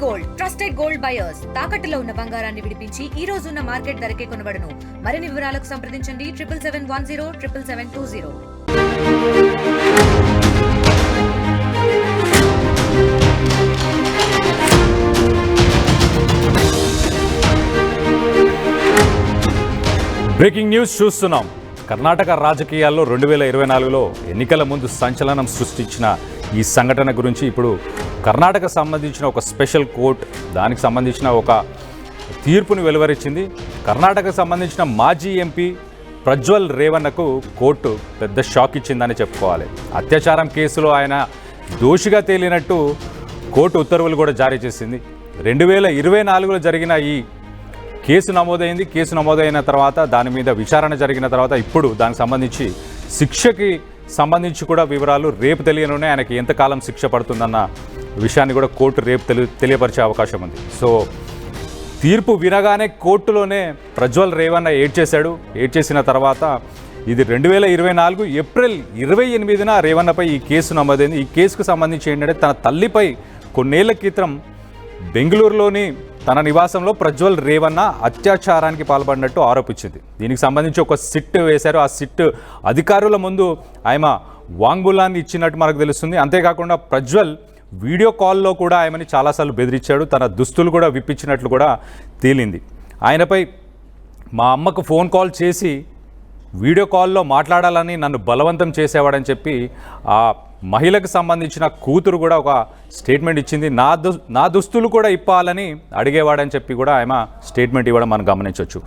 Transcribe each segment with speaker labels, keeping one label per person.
Speaker 1: Gold trusted gold buyers తాకట్టులో ఉన్న బంగారాన్ని విడిపించి ఈ రోజు ఉన్న మార్కెట్ ధరకే కొనబడును. మరిన్ని వివరాలకు సంప్రదించండి 7771077720.
Speaker 2: బ్రేకింగ్ న్యూస్ చూస్తున్నాం. కర్ణాటక రాజకీయాల్లో 2024లో ఎన్నికల ముందు సంచలనం సృష్టించిన ఈ సంఘటన గురించి ఇప్పుడు కర్ణాటక సంబంధించిన ఒక స్పెషల్ కోర్టు దానికి సంబంధించిన ఒక తీర్పుని వెలువరించింది. కర్ణాటకకు సంబంధించిన మాజీ ఎంపీ ప్రజ్వల్ రేవన్నకు కోర్టు పెద్ద షాక్ ఇచ్చిందని చెప్పుకోవాలి. అత్యాచారం కేసులో ఆయన దోషిగా తేలినట్టు కోర్టు ఉత్తర్వులు కూడా జారీ చేసింది. 2024లో జరిగిన ఈ కేసు నమోదైంది. కేసు నమోదైన తర్వాత దాని మీద విచారణ జరిగిన తర్వాత ఇప్పుడు దానికి సంబంధించి శిక్షకి సంబంధించి కూడా వివరాలు రేపు తెలియనున్నాయి. ఆయనకి ఎంతకాలం శిక్ష పడుతుందన్న విషయాన్ని కూడా కోర్టు రేపు తెలియపరిచే అవకాశం ఉంది. సో తీర్పు వినగానే కోర్టులోనే ప్రజ్వల్ రేవన్న ఏడ్చేసిన తర్వాత ఇది 2024 ఏప్రిల్ 28న రేవన్నపై ఈ కేసు నమోదైంది. ఈ కేసుకు సంబంధించి ఏంటంటే తన తల్లిపై కొన్నేళ్ల క్రితం బెంగళూరులోని తన నివాసంలో ప్రజ్వల్ రేవన్న అత్యాచారానికి పాల్పడినట్టు ఆరోపించింది. దీనికి సంబంధించి ఒక సిట్ వేశారు. ఆ సిట్ అధికారుల ముందు ఆయన వాంగ్మూలాన్ని ఇచ్చినట్టు మనకు తెలుస్తుంది. అంతేకాకుండా ప్రజ్వల్ వీడియో కాల్లో కూడా ఆయనని చాలాసార్లు బెదిరించాడు. తన దుస్తులు కూడా విప్పించినట్లు కూడా తేలింది. ఆయనపై మా అమ్మకు ఫోన్ కాల్ చేసి వీడియో కాల్లో మాట్లాడాలని నన్ను బలవంతం చేసేవాడని చెప్పి ఆ మహిళకు సంబంధించిన కూతురు కూడా ఒక స్టేట్మెంట్ ఇచ్చింది. నా దుస్తులు కూడా ఇప్పాలని అడిగేవాడని చెప్పి కూడా ఆయన స్టేట్మెంట్ ఇవ్వడం మనం గమనించవచ్చు.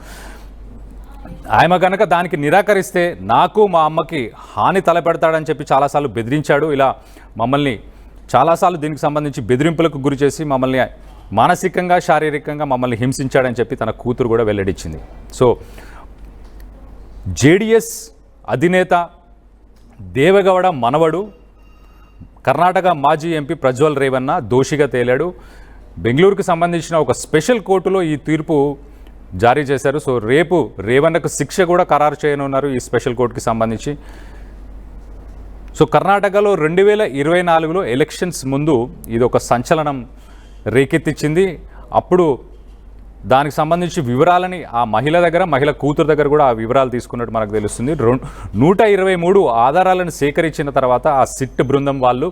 Speaker 2: ఆయన కనుక దానికి నిరాకరిస్తే నాకు మా అమ్మకి హాని తలపెడతాడని చెప్పి చాలాసార్లు బెదిరించాడు. ఇలా మమ్మల్ని చాలాసార్లు దీనికి సంబంధించి బెదిరింపులకు గురి చేసి మమ్మల్ని మానసికంగా శారీరకంగా మమ్మల్ని హింసించాడని చెప్పి తన కూతురు కూడా వెల్లడించింది. సో జేడీఎస్ అధినేత దేవగౌడ మనవడు కర్ణాటక మాజీ ఎంపీ ప్రజ్వల్ రేవన్న దోషిగా తేలాడు. బెంగళూరుకు సంబంధించిన ఒక స్పెషల్ కోర్టులో ఈ తీర్పు జారీ చేశారు. సో రేపు రేవన్నకు శిక్ష కూడా ఖరారు చేయనున్నారు ఈ స్పెషల్ కోర్టుకి సంబంధించి. సో కర్ణాటకలో 2024లో ఎలక్షన్స్ ముందు ఇది ఒక సంచలనం రేకెత్తించింది. అప్పుడు దానికి సంబంధించి వివరాలని ఆ మహిళ కూతురు దగ్గర కూడా ఆ వివరాలు తీసుకున్నట్టు మనకు తెలుస్తుంది. 123 ఆధారాలను సేకరించిన తర్వాత ఆ సిట్ బృందం వాళ్ళు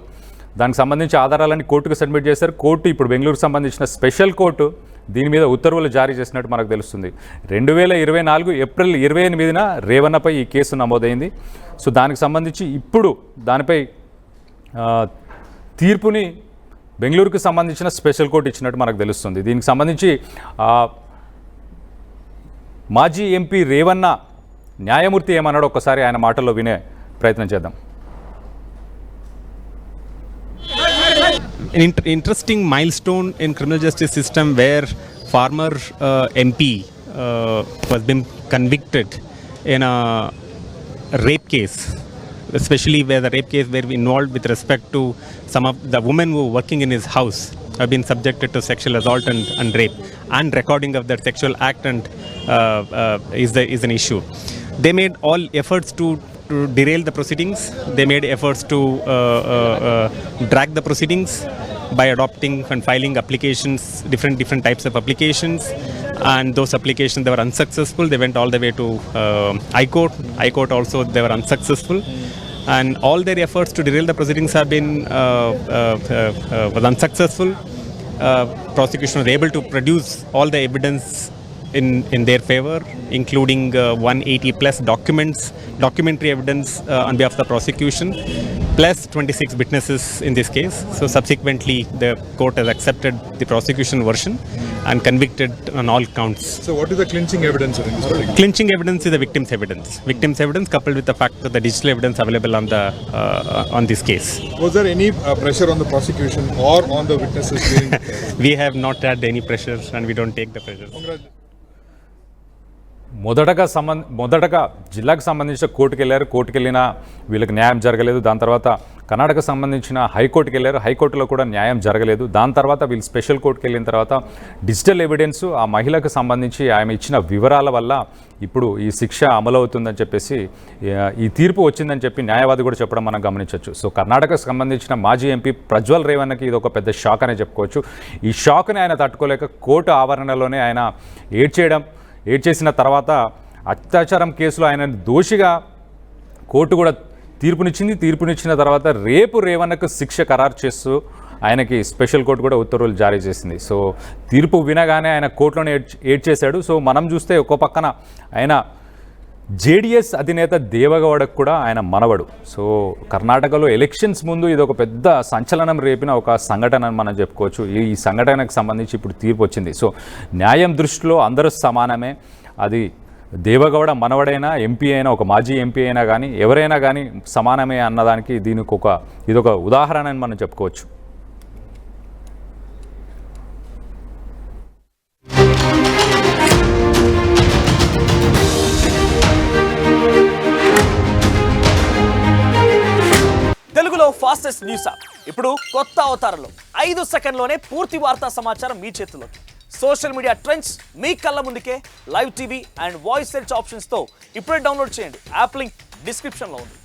Speaker 2: దానికి సంబంధించి ఆధారాలని కోర్టుకు సబ్మిట్ చేశారు. కోర్టు ఇప్పుడు బెంగళూరుకు సంబంధించిన స్పెషల్ కోర్టు దీని మీద ఉత్తర్వులు జారీ చేసినట్టు మనకు తెలుస్తుంది. 2024 ఏప్రిల్ 28న రేవన్నపై ఈ కేసు నమోదైంది. సో దానికి సంబంధించి ఇప్పుడు దానిపై తీర్పుని బెంగళూరుకు సంబంధించిన స్పెషల్ కోర్టు ఇచ్చినట్టు మనకు తెలుస్తుంది. దీనికి సంబంధించి మాజీ ఎంపీ రేవన్న న్యాయమూర్తి ఏమన్నాడో ఒక్కసారి ఆయన మాటల్లో వినే ప్రయత్నం చేద్దాం.
Speaker 3: An interesting milestone in criminal justice system where former MP was been convicted in a rape case, especially where the rape case were involved with respect to some of the women who were working in his house have been subjected to sexual assault and rape, and recording of that sexual act and is an issue. They made all efforts to derail the proceedings. They made efforts to drag the proceedings by adopting and filing applications, different types of applications, and those applications, they were unsuccessful. They went all the way to High Court also they were unsuccessful, and all their efforts to derail the proceedings have been was unsuccessful. Prosecution was able to produce all the evidence in their favor, including 180 plus documentary evidence on behalf of the prosecution, plus 26 witnesses in this case. So subsequently the court has accepted the prosecution version and convicted on all counts.
Speaker 4: So what is the clinching evidence in this particular?
Speaker 3: Clinching evidence is the victim's evidence. Victim's evidence coupled with the fact that the digital evidence available on this case.
Speaker 4: Was there any pressure on the prosecution or on the witnesses during?
Speaker 3: We have not had any pressure and we don't take the pressure.
Speaker 2: మొదటగా జిల్లాకు సంబంధించిన కోర్టుకు వెళ్ళారు. కోర్టుకు వెళ్ళినా వీళ్ళకి న్యాయం జరగలేదు. దాని తర్వాత కర్ణాటకకు సంబంధించిన హైకోర్టుకు వెళ్ళారు. హైకోర్టులో కూడా న్యాయం జరగలేదు. దాని తర్వాత వీళ్ళు స్పెషల్ కోర్టుకు వెళ్ళిన తర్వాత డిజిటల్ ఎవిడెన్స్ ఆ మహిళకు సంబంధించి ఆమె ఇచ్చిన వివరాల వల్ల ఇప్పుడు ఈ శిక్ష అమలవుతుందని చెప్పేసి ఈ తీర్పు వచ్చిందని చెప్పి న్యాయవాది కూడా చెప్పడం మనం గమనించవచ్చు. సో కర్ణాటకకు సంబంధించిన మాజీ ఎంపీ ప్రజ్వల్ రేవన్నకి ఇది ఒక పెద్ద షాక్ అనే చెప్పుకోవచ్చు. ఈ షాక్ని ఆయన తట్టుకోలేక కోర్టు ఆవరణలోనే ఆయన ఏడ్చేసిన తర్వాత అత్యాచారం కేసులో ఆయన దోషిగా కోర్టు కూడా తీర్పునిచ్చిన తర్వాత రేపు రేవన్నకు శిక్ష ఖరారు చేస్తూ ఆయనకి స్పెషల్ కోర్టు కూడా ఉత్తర్వులు జారీ చేసింది. సో తీర్పు వినగానే ఆయన కోర్టులోనే ఏడ్చేశాడు. సో మనం చూస్తే ఒక పక్కన ఆయన జేడీఎస్ అధినేత దేవగౌడకు కూడా ఆయన మనవడు. సో కర్ణాటకలో ఎలక్షన్స్ ముందు ఇది ఒక పెద్ద సంచలనం రేపిన ఒక సంఘటన అని మనం చెప్పుకోవచ్చు. ఈ సంఘటనకు సంబంధించి ఇప్పుడు తీర్పు వచ్చింది. సో న్యాయం దృష్టిలో అందరూ సమానమే. అది దేవగౌడ మనవడైనా, ఎంపీ అయినా, ఒక మాజీ ఎంపీ అయినా కానీ ఎవరైనా కానీ సమానమే అన్నదానికి ఇదొక ఉదాహరణ అని మనం చెప్పుకోవచ్చు.
Speaker 5: తెలుగులో ఫాస్టెస్ట్ న్యూస్ యాప్ ఇప్పుడు కొత్త అవతారంలో 5 సెకండ్లోనే పూర్తి వార్తా సమాచారం మీ చేతుల్లో. సోషల్ మీడియా ట్రెండ్స్ మీ కళ్ళ ముందుకే live TV and voice search ఆప్షన్స్తో ఇప్పుడే డౌన్లోడ్ చేయండి. యాప్ లింక్ డిస్క్రిప్షన్లో ఉంది.